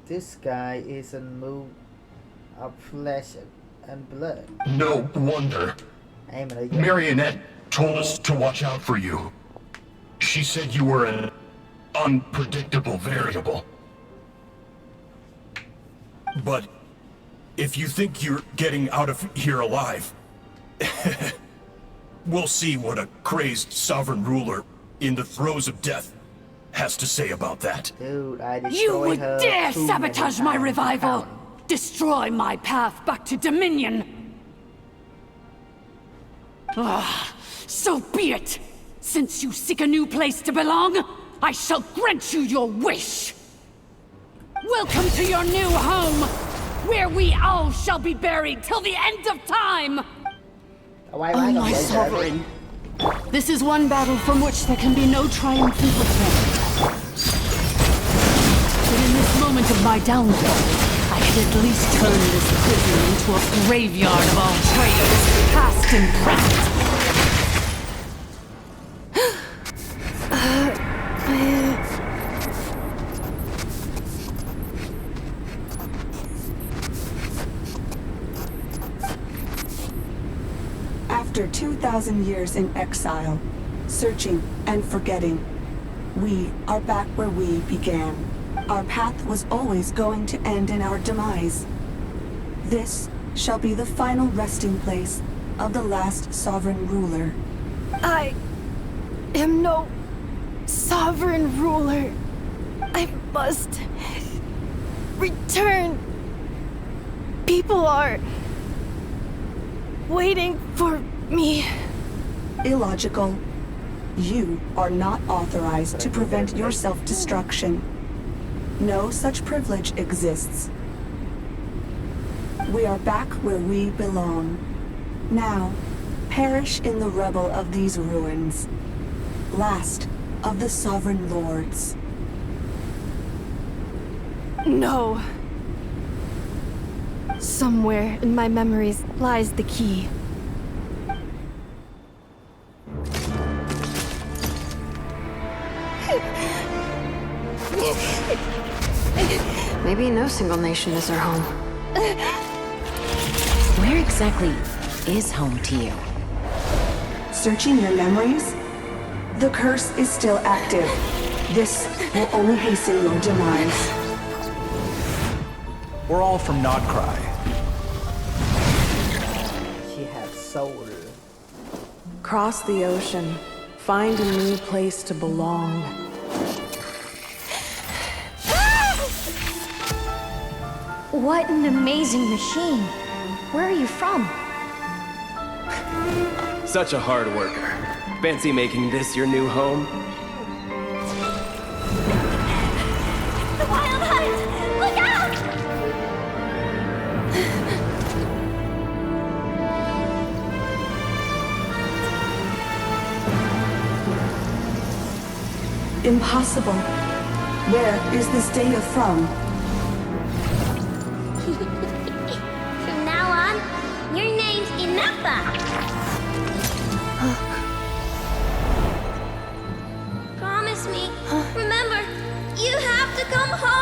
This guy is a move of flesh and blood. No wonder. Marionette told us to watch out for you. She said you were an unpredictable variable. But if you think you're getting out of here alive, we'll see what a crazed sovereign ruler in the throes of death has to say about that. Dude, I You would dare sabotage my revival! Destroy my path back to Dominion! Ah, so be it! Since you seek a new place to belong, I shall grant you your wish! Welcome to your new home, where we all shall be buried till the end of time! Oh, my sovereign, this is one battle from which there can be no triumphant return. But in this moment of my downfall, I can at least turn this prison into a graveyard of all traitors, past and present. After 2,000 years in exile, searching and forgetting, we are back where we began. Our path was always going to end in our demise. This shall be the final resting place of the last sovereign ruler. I am no sovereign ruler. I must return. People are waiting for me. Illogical. You are not authorized to prevent your self-destruction. No such privilege exists. We are back where we belong. Now, perish in the rubble of these ruins. Last of the sovereign lords. No. Somewhere in my memories lies the key. Maybe no single nation is our home. Where exactly is home to you? Searching your memories? The curse is still active. This will only hasten your demise. We're all from Nodcry. She has soul. Cross the ocean. Find a new place to belong. What an amazing machine. Where are you from? Such a hard worker. Fancy making this your new home? The wild hunt! Look out! Impossible. Where is this data from? From now on, your name's Inappa. Promise me. Remember, you have to come home.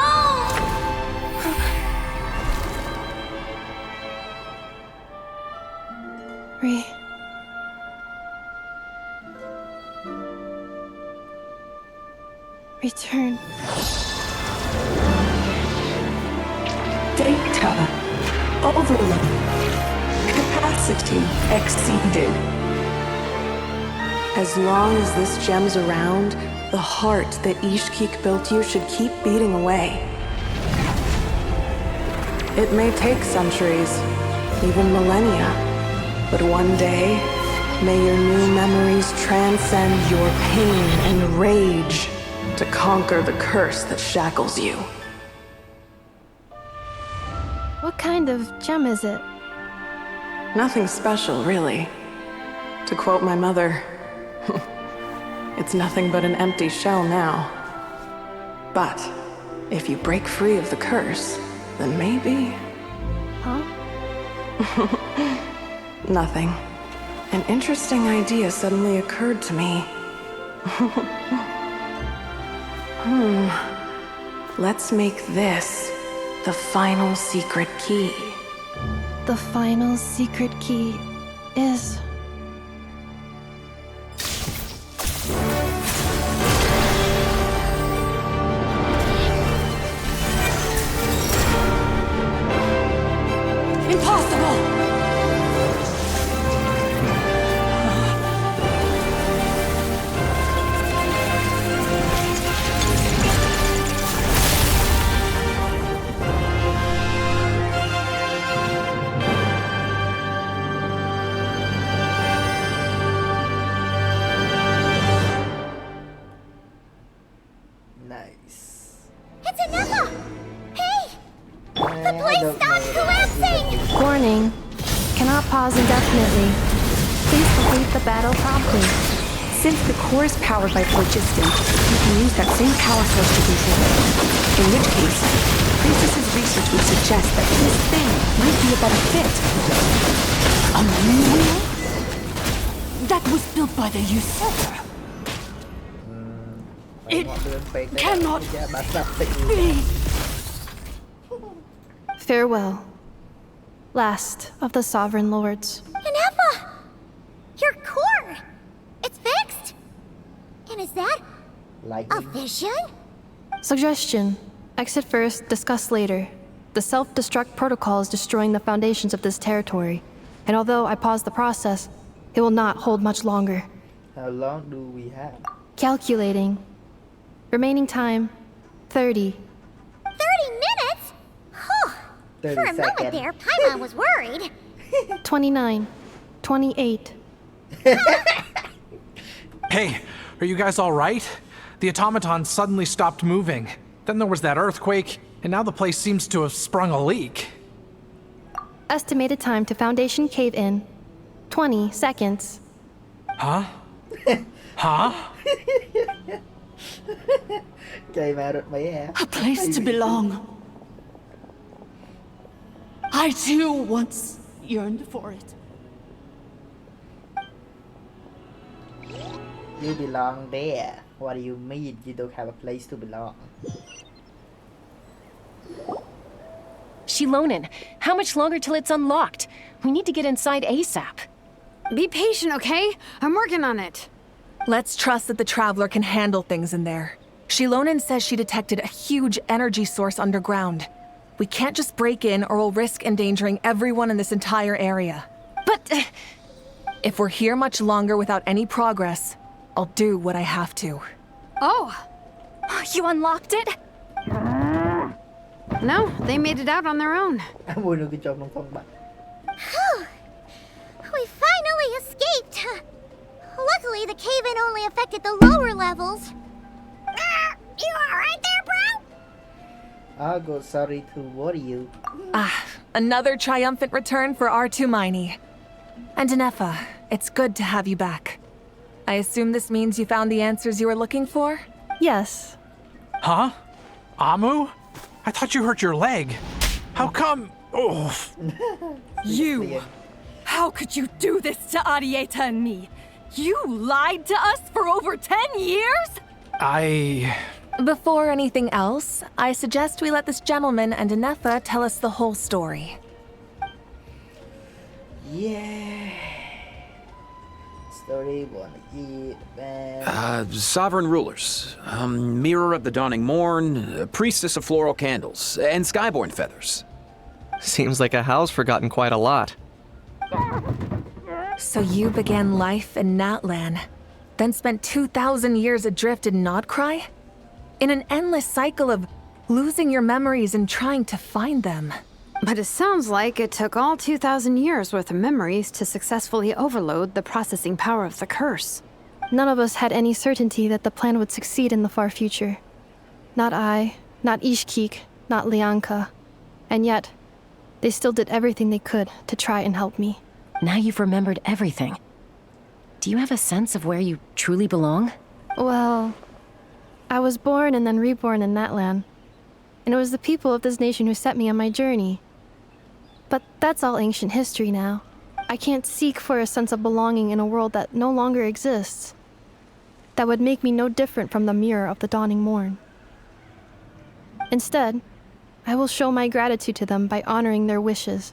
Return. Data overload. Capacity exceeded. As long as this gem's around, the heart that Ishkik built you should keep beating away. It may take centuries, even millennia, but one day, may your new memories transcend your pain and rage to conquer the curse that shackles you. What kind of gem is it? Nothing special, really. To quote my mother, it's nothing but an empty shell now. But if you break free of the curse, then maybe... Huh? Nothing. An interesting idea suddenly occurred to me. Let's make this the final secret key. The final secret key is... Impossible! It's Inappa! Hey! The place stopped collapsing! Warning. Cannot pause indefinitely. Please complete the battle promptly. Since the core is powered by phlogiston, you can use that same power source to control it. In which case, Princess's research would suggest that this thing might be a better fit. A new wheel? That was built by the usurper. It cannot be. Farewell. Last of the Sovereign Lords. Inappa! Your core! It's fixed! And is that a vision? Suggestion. Exit first, discuss later. The self-destruct protocol is destroying the foundations of this territory. And although I paused the process, it will not hold much longer. How long do we have? Calculating. Remaining time, 30. 30 minutes? Whew. 30 For a moment seconds. there, Paimon was worried. 29. 28. Hey, are you guys all right? The automaton suddenly stopped moving. Then there was that earthquake, and now the place seems to have sprung a leak. Estimated time to Foundation cave-in, 20 seconds. Huh? Huh? Came out at me, yeah. A place to belong. I too once yearned for it. You belong there. What do you mean you don't have a place to belong? Shilonen, how much longer till it's unlocked? We need to get inside ASAP. Be patient, okay? I'm working on it. Let's trust that the Traveler can handle things in there. Shilonen says she detected a huge energy source underground. We can't just break in or we'll risk endangering everyone in this entire area. But... if we're here much longer without any progress, I'll do what I have to. Oh! You unlocked it? No, they made it out on their own. the cave-in only affected the lower levels. You alright there, bro? I'll go sorry to worry you. Ah, another triumphant return for R2 Miney. And Anefa, it's good to have you back. I assume this means you found the answers you were looking for? Yes. Huh? Amu? I thought you hurt your leg. How come? Oh. You! How could you do this to Arieta and me? You lied to us for over 10 years? Before anything else, I suggest we let this gentleman and Anefa tell us the whole story. Yeah. Story one, man. Sovereign rulers, mirror of the dawning morn, priestess of floral candles, and skyborn feathers. Seems like a house forgotten quite a lot. So you began life in Natlan, then spent 2,000 years adrift in Nodcry? In an endless cycle of losing your memories and trying to find them. But it sounds like it took all 2,000 years worth of memories to successfully overload the processing power of the curse. None of us had any certainty that the plan would succeed in the far future. Not I, not Ishkik, not Lianka. And yet, they still did everything they could to try and help me. Now you've remembered everything. Do you have a sense of where you truly belong? Well, I was born and then reborn in Natlan. And it was the people of this nation who set me on my journey. But that's all ancient history now. I can't seek for a sense of belonging in a world that no longer exists. That would make me no different from the mirror of the dawning morn. Instead, I will show my gratitude to them by honoring their wishes.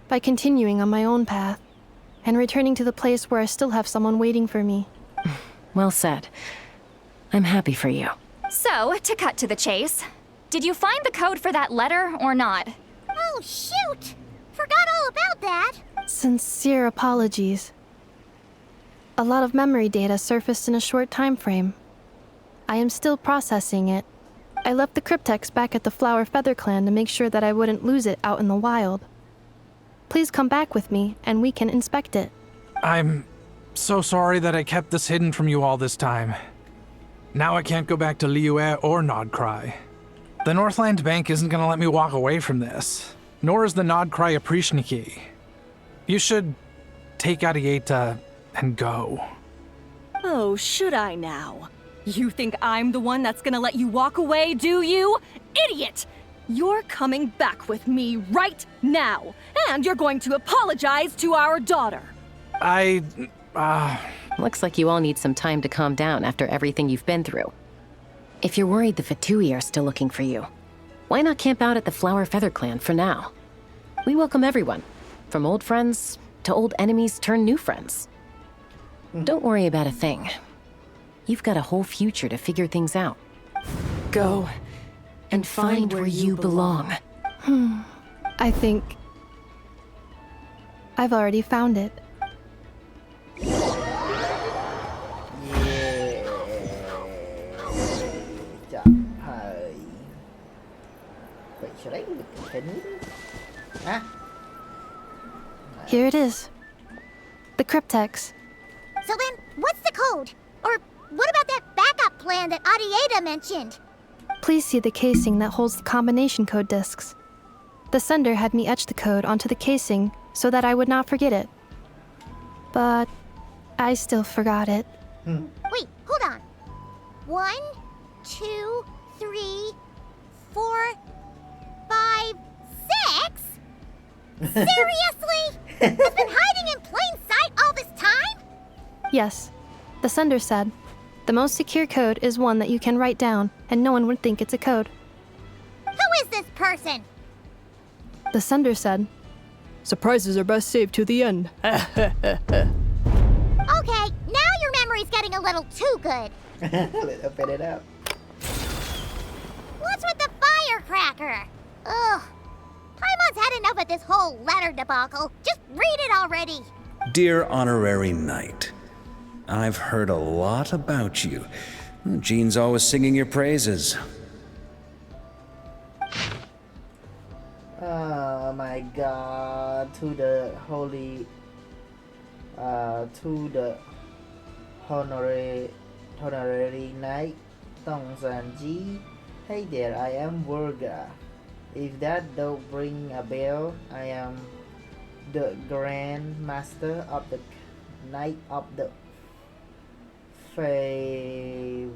By continuing on my own path, and returning to the place where I still have someone waiting for me. Well said. I'm happy for you. So, to cut to the chase, did you find the code for that letter or not? Oh, shoot! Forgot all about that. Sincere apologies. A lot of memory data surfaced in a short time frame. I am still processing it. I left the cryptex back at the Flower Feather Clan to make sure that I wouldn't lose it out in the wild. Please come back with me, and we can inspect it. I'm so sorry that I kept this hidden from you all this time. Now I can't go back to Liyue or Nodcry. The Northland Bank isn't gonna let me walk away from this, nor is the Nodcry Aprishniki. You should take Arieta and go. Oh, should I now? You think I'm the one that's gonna let you walk away, do you? Idiot! You're coming back with me right now, and you're going to apologize to our daughter. Looks like you all need some time to calm down after everything you've been through. If you're worried the Fatui are still looking for you, why not camp out at the Flower Feather Clan for now? We welcome everyone, from old friends to old enemies turned new friends. Don't worry about a thing. You've got a whole future to figure things out. Go and find where you belong. I think I've already found it. Wait, should I continue this? Ah. Here it is. The cryptex. So then, what's the code? Or what about that backup plan that Arieta mentioned? Please see the casing that holds the combination code discs. The sender had me etch the code onto the casing so that I would not forget it. But I still forgot it. Wait, hold on. 1, 2, 3, 4, 5, 6? Seriously? It's been hiding in plain sight all this time? Yes, the sender said, the most secure code is one that you can write down and no one would think it's a code. Who is this person? The sender said, surprises are best saved to the end. Okay, now your memory's getting a little too good. Let's open it up. What's with the firecracker? Ugh. Paimon's had enough of this whole letter debacle. Just read it already. Dear Honorary Knight, I've heard a lot about you. Jean's always singing your praises. Oh my god, to the holy, to the honorary knight Tong San YI. Hey there, I am Volga. If that don't ring a bell, I am the Grand Master of the Knight of the Favorite.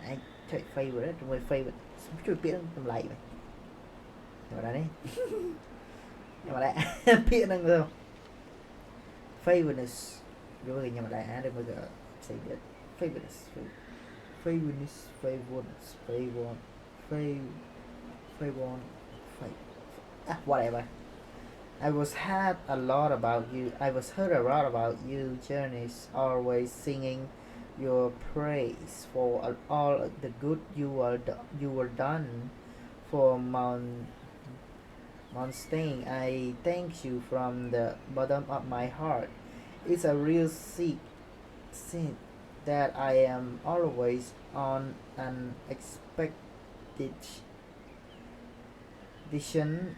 Anh chạy favorite rồi favorite chui biết tầm lầy mày nhưng mà đây nhưng mà lại biết năng không favorite vô thì nhưng mà lại đây bây giờ xây biết favorite whatever. I was heard a lot about you journeys, always singing your praise for all the good you were done for Mount Stain. I thank you from the bottom of my heart. It's a real sin that I am always on an expedition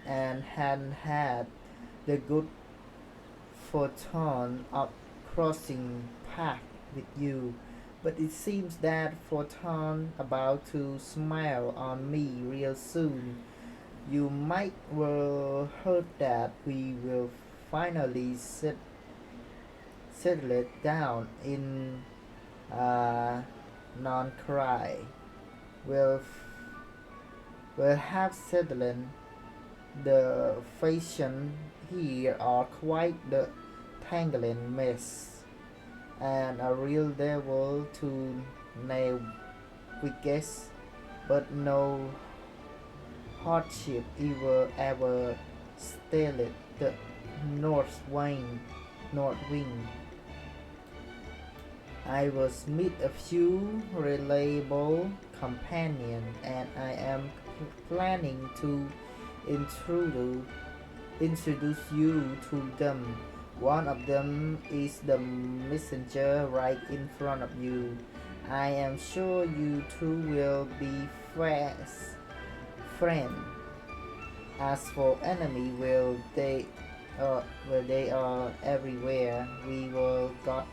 and hadn't had the good fortune of crossing paths with you. But it seems that fortune about to smile on me real soon. You might well heard that we will finally settle it down in non-cry. We'll have settled the fashion here are quite the tangling mess. And a real devil to nail, we guess, but no hardship ever staled the north wing. I was meet a few reliable companions, and I am planning to introduce you to them. One of them is the messenger right in front of you. I am sure you two will be friends. As for enemy, they are everywhere. We will got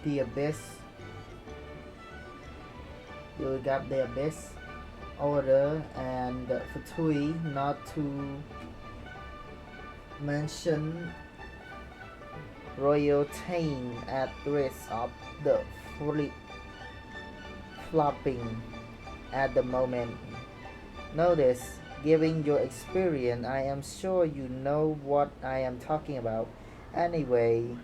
their best. You got their best order and Fatui, not to mention royal tame at risk of the flopping at the moment. Notice, given your experience, I am sure you know what I am talking about. Anyway,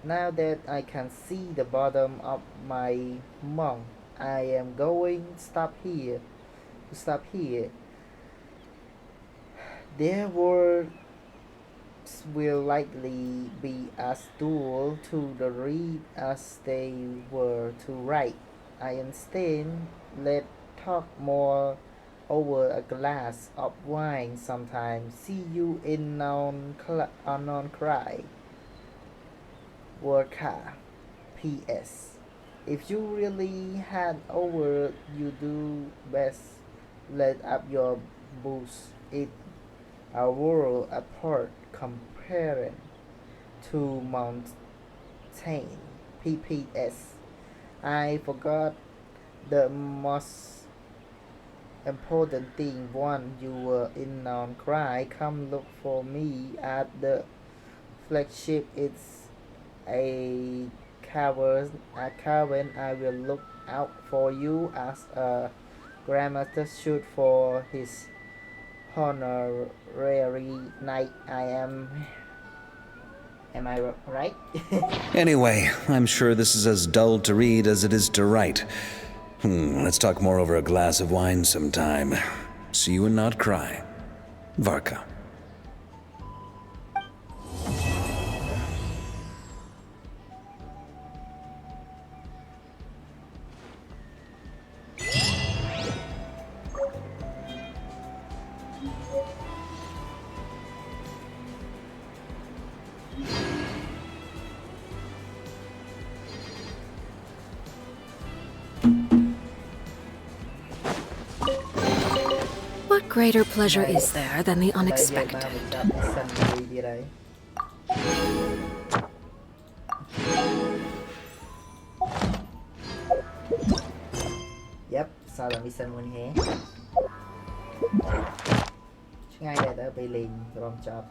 now that I can see the bottom of my mouth, I am going to stop here. There will likely be as dull to the read as they were to write. I understand. Let's talk more over a glass of wine sometime. See you in non-cry. Worka. P.S. If you really had over, you do best let up your booze. It's a world apart compared to mountain. P.P.S. I forgot the most important thing. When you were in non-cry, come look for me at the flagship. It's a cavern. I will look out for you as a grandmaster should for his honorary knight. Am I right? Anyway, I'm sure this is as dull to read as it is to write. Let's talk more over a glass of wine sometime. See you and not cry. Varka. What greater pleasure is there than the unexpected? sao là mission mình hé ngay đây đã bị liền rom chop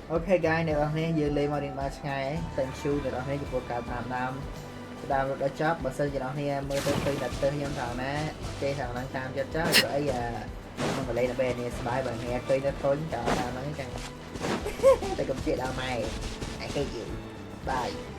ok guys này bạn hé giờ lên mà điện thoại ngay ấy thank you để bạn hé chụp một cả tham nam đào đã chop bà sơn cho nó hé mới tới đặt tên nhân thằng ná chơi thằng đang tam cho chop rồi không phải lấy là bên này bài bạn hé cây nó tối cả nó cái tay cầm chuyện đâu mày ai cây gì bye